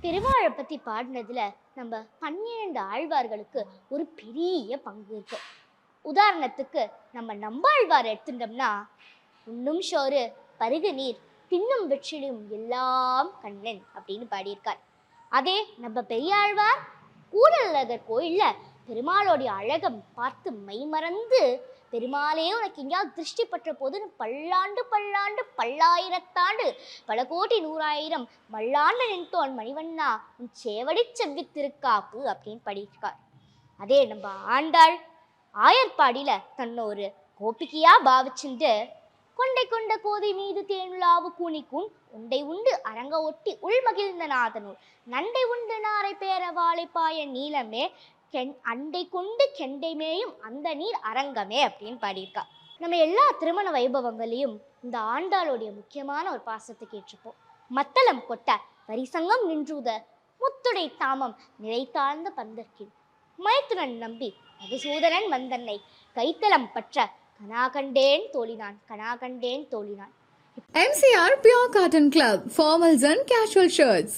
பெருமாளை பத்தி பாடினதுல நம்ம 12 ஆழ்வார்களுக்கு ஒரு பெரிய பங்கு இருக்கு. உதாரணத்துக்கு நம்ம நம்பாழ்வார் எடுத்துட்டோம்னா, உண்ணும் சோறு பருகு நீர் தின்னும் வெற்றிலும் எல்லாம் கண்ணன் அப்படின்னு பாடியிருக்கார். அதே நம்ம பெரியாழ்வார் கூடலழகர் கோயில்ல பெருமாளுடைய அழகம் பார்த்து மெய்மறந்து, பெருமாளே உனக்கு எங்கேயாவது திருஷ்டி பற்ற போது பல்லாண்டு பல்லாண்டு பல்லாயிரத்தாண்டு பல கோடி நூறாயிரம் மல்லாண்டு நின்தோன் மணிவண்ணா உன் சேவடி செவ்வித்திருக்காப்பு அப்படின்னு படியிருக்கார். அதே நம்ம ஆண்டாள் ஆயர்பாடியில தன்னை ஒரு கோபிகையா பாவிச்சுட்டு, கொண்டை கொண்ட கோதை மீது தேனுலாவு கூனிக்கும் உண்டை உண்டு அரங்க ஒட்டி உள்மகிழ்ந்த நாதனூர் நண்டை உண்டு நாரை பேர வாழை பாய நீளமே அண்டை கொண்டு கெண்டை மேயும் அந்த நீர் அரங்கமே அப்படின்னு பாடியிருக்கா. நம்ம எல்லா திருமண வைபவங்களையும் இந்த ஆண்டாளுடைய முக்கியமான ஒரு பாசத்தை கேட்டிருப்போம். மத்தளம் கொட்ட வரிசங்கம் நின்றூத முத்துடை தாமம் நிலைத்தாழ்ந்த பந்தற்கில் மைத்துனன் நம்பி மதுசூதனன் வந்தன்னை கைத்தலம் பற்ற கனாகண்டேன் தோழினான் கனாகண்டேன் தோழினான். MCR Pure Cotton Club, formals and casual shirts.